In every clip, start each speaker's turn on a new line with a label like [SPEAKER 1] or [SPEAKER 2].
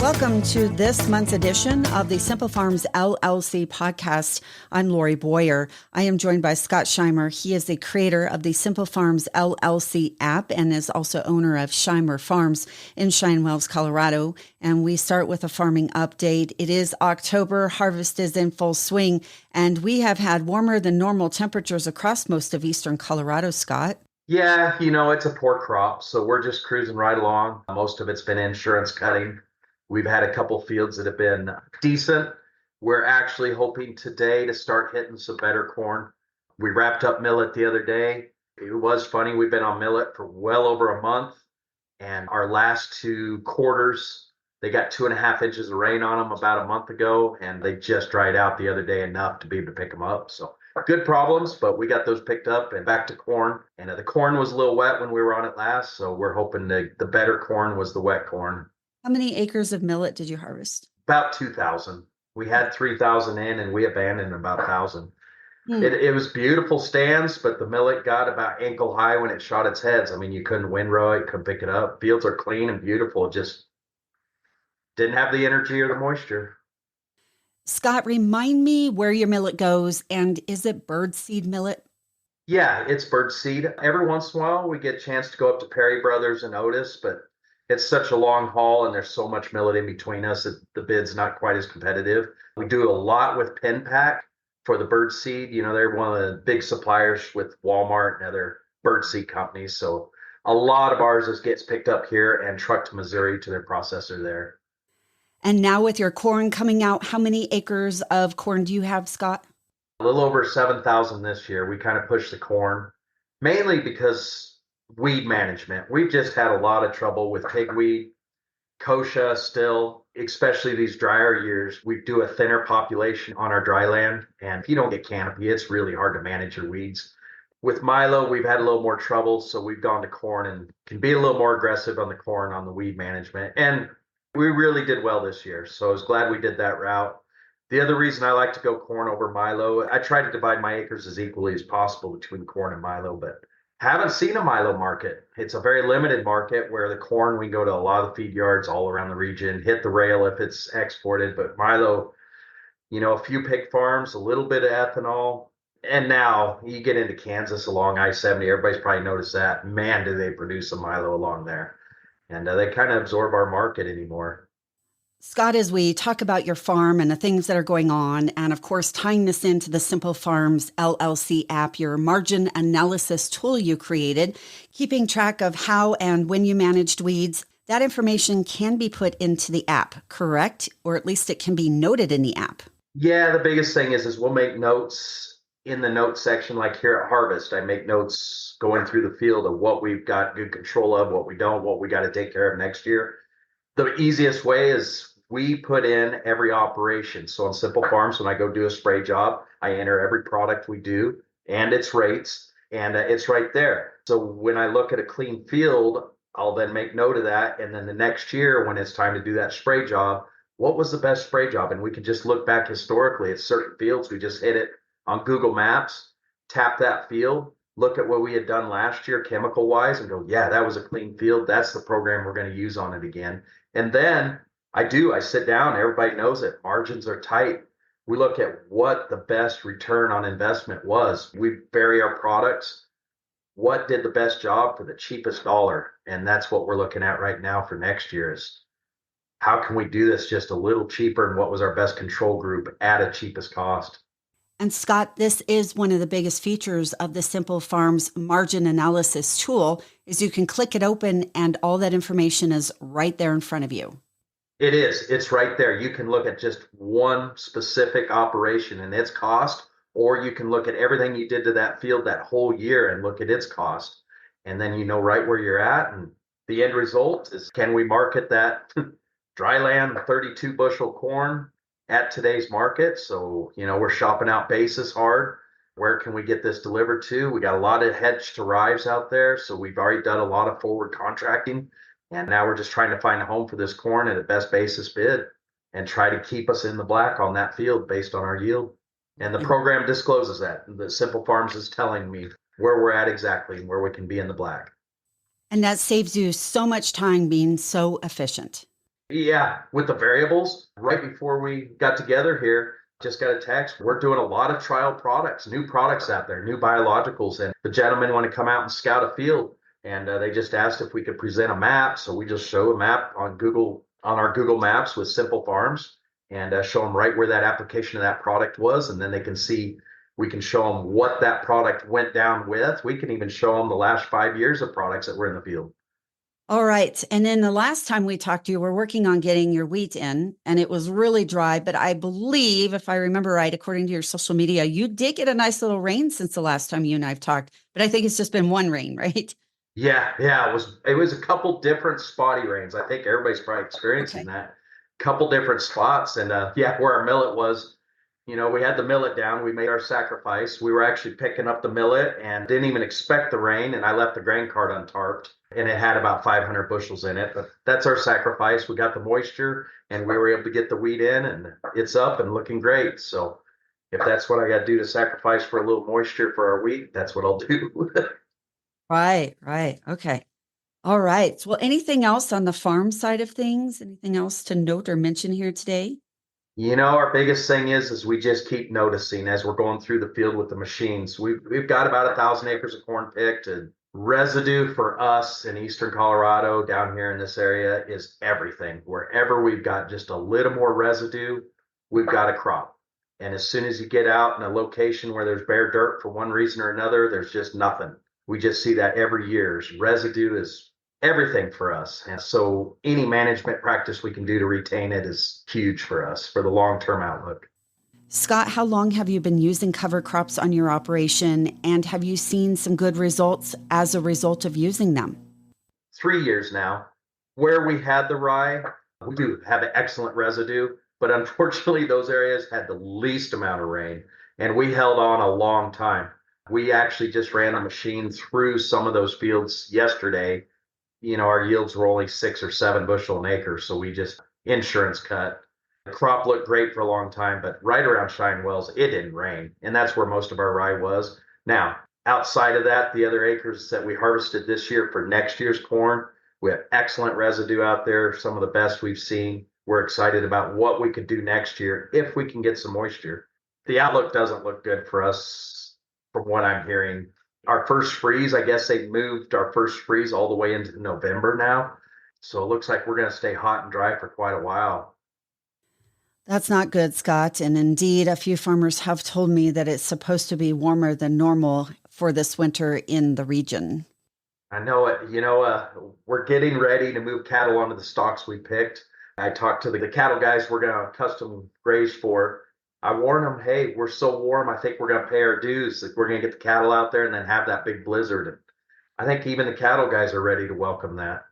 [SPEAKER 1] Welcome to this month's edition of the Simple Farms LLC podcast. I'm Lori Boyer. I am joined by Scott Scheimer. He is the creator of the Simple Farms LLC app and is also owner of Scheimer Farms in Cheyenne Wells, Colorado. And we start with a farming update. It is October. Harvest is in full swing, and we have had warmer than normal temperatures across most of eastern Colorado, Scott.
[SPEAKER 2] Yeah, it's a poor crop, so we're just cruising right along. Most of it's been insurance cutting. We've had a couple fields that have been decent. We're actually hoping today to start hitting some better corn. We wrapped up millet the other day. It was funny. We've been on millet for well over a month, and our last two quarters, they got 2.5 inches of rain on them about a month ago, and they just dried out the other day enough to be able to pick them up. So good problems, but we got those picked up and back to corn. And the corn was a little wet when we were on it last, so we're hoping the better corn was the wet corn.
[SPEAKER 1] How many acres of millet did you harvest?
[SPEAKER 2] About 2,000. We had 3,000 in, and we abandoned about 1,000. It was beautiful stands, but the millet got about ankle high when it shot its heads. I mean, you couldn't windrow it, couldn't pick it up. Fields are clean and beautiful. It just didn't have the energy or the moisture.
[SPEAKER 1] Scott, remind me where your millet goes, and is it birdseed millet?
[SPEAKER 2] Yeah, it's birdseed. Every once in a while, we get a chance to go up to Perry Brothers and Otis, but it's such a long haul and there's so much millet in between us that the bid's not quite as competitive. We do a lot with PenPack for the birdseed. They're one of the big suppliers with Walmart and other birdseed companies. So a lot of ours gets picked up here and trucked to Missouri to their processor there.
[SPEAKER 1] And now with your corn coming out, how many acres of corn do you have, Scott?
[SPEAKER 2] A little over 7,000 this year. We kind of pushed the corn, mainly because weed management. We've just had a lot of trouble with pigweed, kochia still, especially these drier years. We do a thinner population on our dry land, and if you don't get canopy, it's really hard to manage your weeds. With milo, we've had a little more trouble, so we've gone to corn and can be a little more aggressive on the corn on the weed management. And we really did well this year, so I was glad we did that route. The other reason I like to go corn over milo, I try to divide my acres as equally as possible between corn and milo, but haven't seen a milo market. It's a very limited market where the corn, we go to a lot of feed yards all around the region, hit the rail if it's exported, but milo, a few pig farms, a little bit of ethanol. And now you get into Kansas along I-70, everybody's probably noticed that. Man, do they produce some milo along there. And they kind of absorb our market anymore.
[SPEAKER 1] Scott, as we talk about your farm and the things that are going on, and of course, tying this into the Simple Farms LLC app, your margin analysis tool you created, keeping track of how and when you managed weeds, that information can be put into the app, correct? Or at least it can be noted in the app.
[SPEAKER 2] Yeah, the biggest thing is we'll make notes in the notes section, like here at Harvest. I make notes going through the field of what we've got good control of, what we don't, what we got to take care of next year. The easiest way is we put in every operation. So on Simple Farms, when I go do a spray job, I enter every product we do and its rates, and it's right there. So when I look at a clean field, I'll then make note of that. And then the next year, when it's time to do that spray job, what was the best spray job? And we can just look back historically at certain fields. We just hit it on Google Maps, tap that field, look at what we had done last year chemical wise and go, yeah, that was a clean field. That's the program we're going to use on it again. And then I sit down, everybody knows it. Margins are tight. We look at what the best return on investment was. We vary our products. What did the best job for the cheapest dollar? And that's what we're looking at right now for next year is how can we do this just a little cheaper and what was our best control group at a cheapest cost?
[SPEAKER 1] And Scott, this is one of the biggest features of the Simple Farms margin analysis tool is you can click it open and all that information is right there in front of you.
[SPEAKER 2] It is. It's right there. You can look at just one specific operation and its cost, or you can look at everything you did to that field that whole year and look at its cost. And then you know right where you're at. And the end result is, can we market that dry land 32 bushel corn at today's market? So, we're shopping out basis hard. Where can we get this delivered to? We got a lot of hedged arrives out there. So we've already done a lot of forward contracting. And now we're just trying to find a home for this corn at a best basis bid and try to keep us in the black on that field based on our yield. And the program discloses that. The Simple Farms is telling me where we're at exactly and where we can be in the black.
[SPEAKER 1] And that saves you so much time being so efficient.
[SPEAKER 2] Yeah, with the variables, right before we got together here, just got a text. We're doing a lot of trial products, new products out there, new biologicals. And the gentlemen want to come out and scout a field. And they just asked if we could present a map. So we just show a map on Google, on our Google Maps with Simple Farms and show them right where that application of that product was. And then they can see, we can show them what that product went down with. We can even show them the last 5 years of products that were in the field.
[SPEAKER 1] All right. And then the last time we talked to you, we're working on getting your wheat in, and it was really dry. But I believe, if I remember right, according to your social media, you did get a nice little rain since the last time you and I've talked. But I think it's just been one rain, right?
[SPEAKER 2] Yeah, it was a couple different spotty rains. I think everybody's probably experiencing
[SPEAKER 1] Okay.
[SPEAKER 2] that. Couple different spots, and yeah, where our millet was, we had the millet down. We made our sacrifice. We were actually picking up the millet and didn't even expect the rain, and I left the grain cart untarped, and it had about 500 bushels in it. But that's our sacrifice. We got the moisture, and we were able to get the wheat in, and it's up and looking great. So if that's what I got to do to sacrifice for a little moisture for our wheat, that's what I'll do.
[SPEAKER 1] Right, right. Okay. All right. Well, anything else on the farm side of things? Anything else to note or mention here today?
[SPEAKER 2] Our biggest thing is we just keep noticing as we're going through the field with the machines. We've got about 1,000 acres of corn picked, and residue for us in eastern Colorado down here in this area is everything. Wherever we've got just a little more residue, we've got a crop. And as soon as you get out in a location where there's bare dirt for one reason or another, there's just nothing. We just see that every year. Residue is everything for us. And so any management practice we can do to retain it is huge for us for the long-term outlook.
[SPEAKER 1] Scott, how long have you been using cover crops on your operation, and have you seen some good results as a result of using them?
[SPEAKER 2] 3 years now. Where we had the rye, we do have an excellent residue, but unfortunately those areas had the least amount of rain, and we held on a long time. We actually just ran the machine through some of those fields yesterday. Our yields were only 6 or 7 bushel an acre, so we just insurance cut. The crop looked great for a long time, but right around Shine Wells, it didn't rain, and that's where most of our rye was. Now, outside of that, the other acres that we harvested this year for next year's corn, we have excellent residue out there, some of the best we've seen. We're excited about what we could do next year if we can get some moisture. The outlook doesn't look good for us from what I'm hearing. Our first freeze, I guess they moved our first freeze all the way into November now. So it looks like we're going to stay hot and dry for quite a while.
[SPEAKER 1] That's not good, Scott. And indeed, a few farmers have told me that it's supposed to be warmer than normal for this winter in the region.
[SPEAKER 2] I know it. We're getting ready to move cattle onto the stocks we picked. I talked to the cattle guys we're going to custom graze for. I warned them, hey, we're so warm. I think we're going to pay our dues. Like, we're going to get the cattle out there and then have that big blizzard. And I think even the cattle guys are ready to welcome that.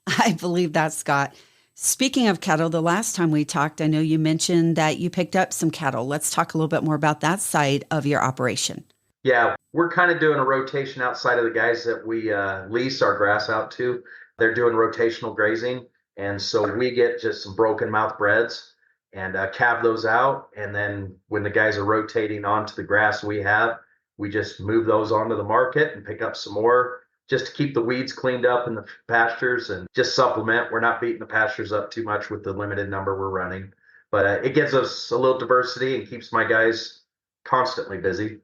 [SPEAKER 1] I believe that, Scott. Speaking of cattle, the last time we talked, I know you mentioned that you picked up some cattle. Let's talk a little bit more about that side of your operation.
[SPEAKER 2] Yeah, we're kind of doing a rotation outside of the guys that we lease our grass out to. They're doing rotational grazing. And so we get just some broken mouth breds and calve those out. And then when the guys are rotating onto the grass we just move those onto the market and pick up some more just to keep the weeds cleaned up in the pastures and just supplement. We're not beating the pastures up too much with the limited number we're running, but it gives us a little diversity and keeps my guys constantly busy.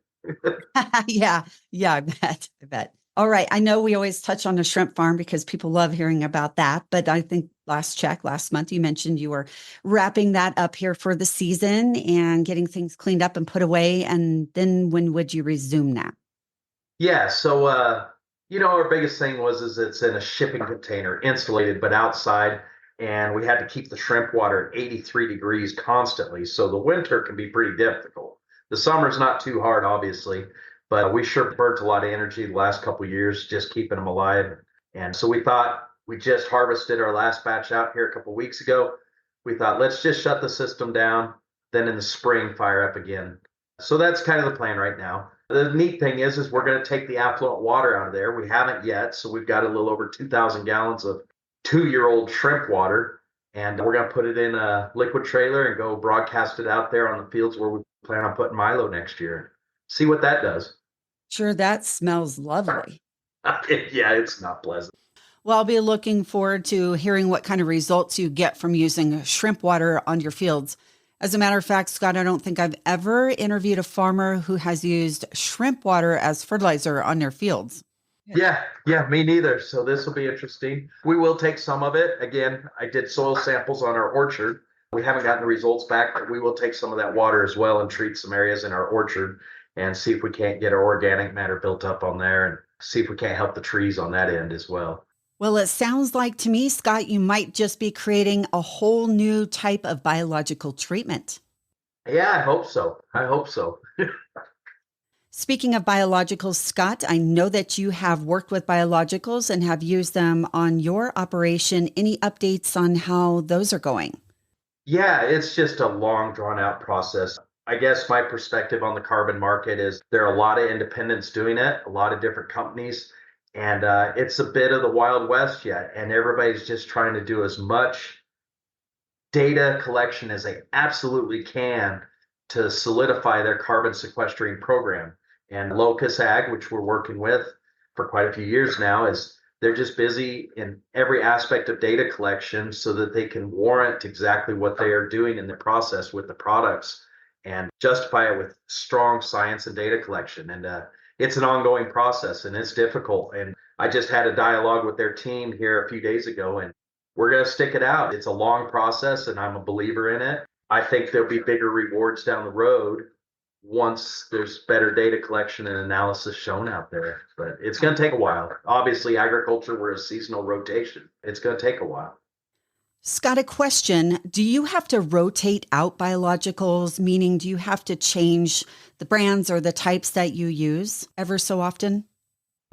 [SPEAKER 1] Yeah, yeah, I bet. I bet. All right. I know we always touch on the shrimp farm because people love hearing about that. But I think last month, you mentioned you were wrapping that up here for the season and getting things cleaned up and put away. And then when would you resume that?
[SPEAKER 2] Yeah, so our biggest thing is it's in a shipping container, insulated but outside, and we had to keep the shrimp water at 83 degrees constantly. So the winter can be pretty difficult. The summer's not too hard, obviously, but we sure burnt a lot of energy the last couple of years just keeping them alive. And so we thought, we just harvested our last batch out here a couple of weeks ago. We thought, let's just shut the system down, then in the spring fire up again. So that's kind of the plan right now. The neat thing is we're going to take the affluent water out of there. We haven't yet, so we've got a little over 2,000 gallons of 2-year-old shrimp water, and we're going to put it in a liquid trailer and go broadcast it out there on the fields where we plan on putting milo next year. See what that does.
[SPEAKER 1] Sure, that smells lovely.
[SPEAKER 2] Yeah, it's not pleasant.
[SPEAKER 1] Well, I'll be looking forward to hearing what kind of results you get from using shrimp water on your fields. As a matter of fact, Scott, I don't think I've ever interviewed a farmer who has used shrimp water as fertilizer on their fields.
[SPEAKER 2] Yeah, me neither. So this will be interesting. We will take some of it. Again, I did soil samples on our orchard. We haven't gotten the results back, but we will take some of that water as well and treat some areas in our orchard and see if we can't get our organic matter built up on there and see if we can't help the trees on that end as well.
[SPEAKER 1] Well, it sounds like to me, Scott, you might just be creating a whole new type of biological treatment.
[SPEAKER 2] Yeah, I hope so. I hope so.
[SPEAKER 1] Speaking of biologicals, Scott, I know that you have worked with biologicals and have used them on your operation. Any updates on how those are going?
[SPEAKER 2] Yeah, it's just a long, drawn out process. I guess my perspective on the carbon market is there are a lot of independents doing it, a lot of different companies, and it's a bit of the Wild West yet. And everybody's just trying to do as much data collection as they absolutely can to solidify their carbon sequestering program. And Locus Ag, which we're working with for quite a few years now, is they're just busy in every aspect of data collection so that they can warrant exactly what they are doing in the process with the products and justify it with strong science and data collection. And it's an ongoing process and it's difficult. And I just had a dialogue with their team here a few days ago, and we're going to stick it out. It's a long process and I'm a believer in it. I think there'll be bigger rewards down the road once there's better data collection and analysis shown out there. But it's going to take a while. Obviously, agriculture, we're a seasonal rotation. It's going to take a while.
[SPEAKER 1] Scott, a question. Do you have to rotate out biologicals? Meaning, do you have to change the brands or the types that you use ever so often?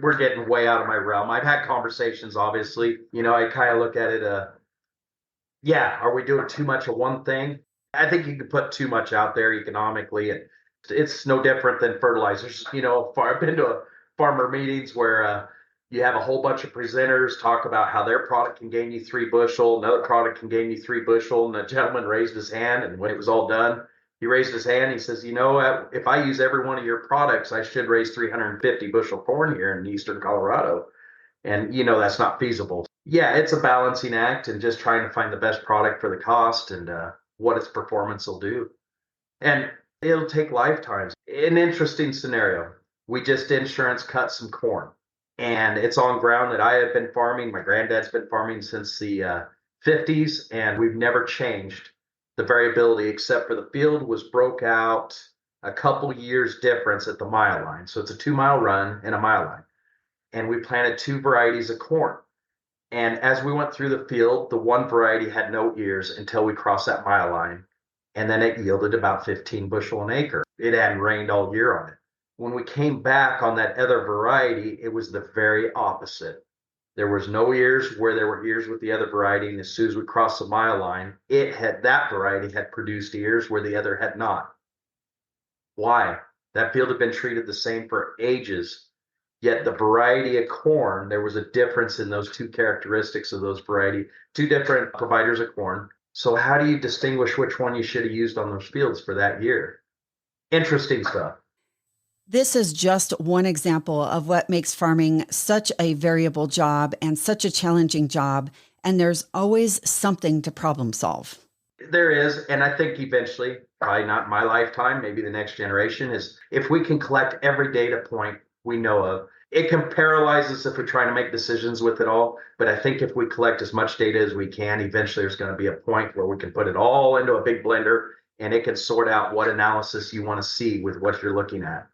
[SPEAKER 2] We're getting way out of my realm. I've had conversations, obviously. I kind of look at it, are we doing too much of one thing? I think you can put too much out there economically, and it's no different than fertilizers. I've been to farmer meetings where you have a whole bunch of presenters talk about how their product can gain you 3 bushel, another product can gain you 3 bushel, and the gentleman raised his hand, and when it was all done, he raised his hand. He says, if I use every one of your products, I should raise 350 bushel corn here in eastern Colorado. And, that's not feasible. Yeah, it's a balancing act and just trying to find the best product for the cost and what its performance will do. And it'll take lifetimes. An interesting scenario. We just insurance cut some corn, and it's on ground that I have been farming. My granddad's been farming since the 50s, and we've never changed the variability except for the field was broke out a couple years difference at the mile line. So it's a 2-mile run and a mile line. And we planted 2 varieties of corn. And as we went through the field, the one variety had no ears until we crossed that mile line. And then it yielded about 15 bushel an acre. It hadn't rained all year on it. When we came back on that other variety, it was the very opposite. There was no ears where there were ears with the other variety. And as soon as we crossed the mile line, that variety had produced ears where the other had not. Why? That field had been treated the same for ages. Yet the variety of corn, there was a difference in those 2 characteristics of those variety, 2 different providers of corn. So how do you distinguish which one you should have used on those fields for that year? Interesting stuff.
[SPEAKER 1] This is just one example of what makes farming such a variable job and such a challenging job. And there's always something to problem solve.
[SPEAKER 2] There is. And I think eventually, probably not my lifetime, maybe the next generation, is if we can collect every data point we know of. It can paralyze us if we're trying to make decisions with it all. But I think if we collect as much data as we can, eventually there's going to be a point where we can put it all into a big blender and it can sort out what analysis you want to see with what you're looking at.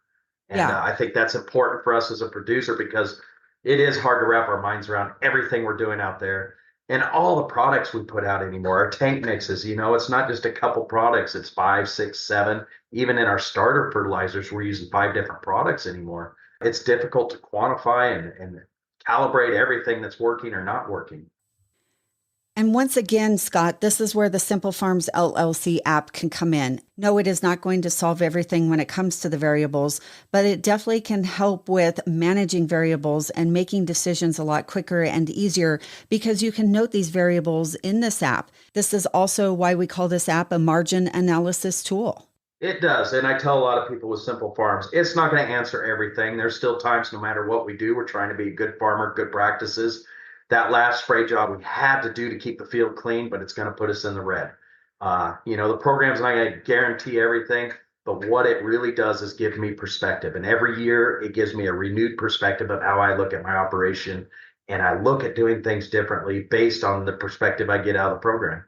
[SPEAKER 2] And I think that's important for us as a producer because it is hard to wrap our minds around everything we're doing out there and all the products we put out anymore. Our tank mixes, it's not just a couple products, it's 5, 6, 7. Even in our starter fertilizers, we're using 5 different products anymore. It's difficult to quantify and calibrate everything that's working or not working.
[SPEAKER 1] And once again, Scott, this is where the Simple Farms LLC app can come in. No, it is not going to solve everything when it comes to the variables, but it definitely can help with managing variables and making decisions a lot quicker and easier because you can note these variables in this app. This is also why we call this app a margin analysis tool.
[SPEAKER 2] It does. And I tell a lot of people with Simple Farms, it's not going to answer everything. There's still times, no matter what we do, we're trying to be a good farmer, good practices, that last spray job we had to do to keep the field clean, but it's going to put us in the red. The program's not going to guarantee everything, but what it really does is give me perspective. And every year it gives me a renewed perspective of how I look at my operation. And I look at doing things differently based on the perspective I get out of the program.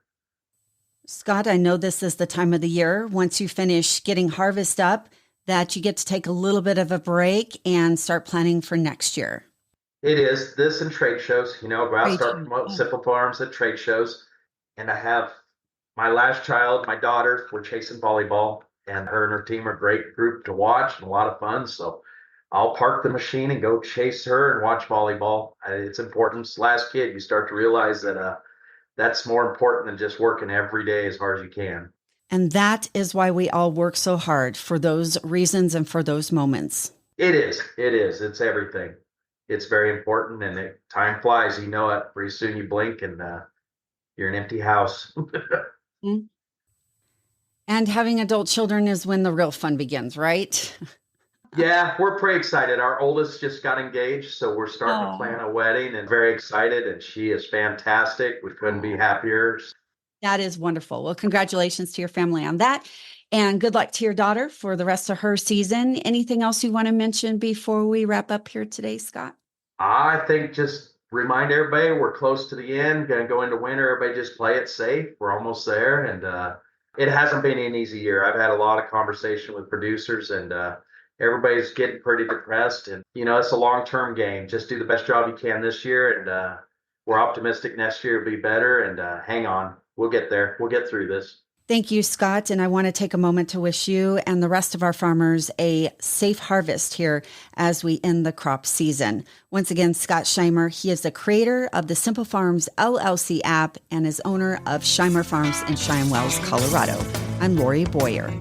[SPEAKER 1] Scott, I know this is the time of the year, once you finish getting harvest up, that you get to take a little bit of a break and start planning for next year.
[SPEAKER 2] It is this and trade shows, go out and start promoting Simple Farms at trade shows. And I have my last child, my daughter, we're chasing volleyball, and her and her team are a great group to watch and a lot of fun. So I'll park the machine and go chase her and watch volleyball. It's important. This last kid, you start to realize that that's more important than just working every day as hard as you can.
[SPEAKER 1] And that is why we all work so hard, for those reasons and for those moments.
[SPEAKER 2] It is. It's everything. It's very important, and time flies. You know it. Pretty soon you blink and you're an empty house.
[SPEAKER 1] And having adult children is when the real fun begins, right?
[SPEAKER 2] Yeah, we're pretty excited. Our oldest just got engaged, so we're starting to plan a wedding and very excited, and she is fantastic. We couldn't be happier.
[SPEAKER 1] That is wonderful. Well, congratulations to your family on that, and good luck to your daughter for the rest of her season. Anything else you want to mention before we wrap up here today, Scott?
[SPEAKER 2] I think just remind everybody we're close to the end, going to go into winter. Everybody just play it safe. We're almost there, and it hasn't been an easy year. I've had a lot of conversation with producers, and everybody's getting pretty depressed, and it's a long-term game. Just do the best job you can this year, and we're optimistic next year will be better, and hang on. We'll get there. We'll get through this.
[SPEAKER 1] Thank you, Scott. And I want to take a moment to wish you and the rest of our farmers a safe harvest here as we end the crop season. Once again, Scott Scheimer, he is the creator of the Simple Farms LLC app and is owner of Scheimer Farms in Cheyenne Wells, Colorado. I'm Lori Boyer.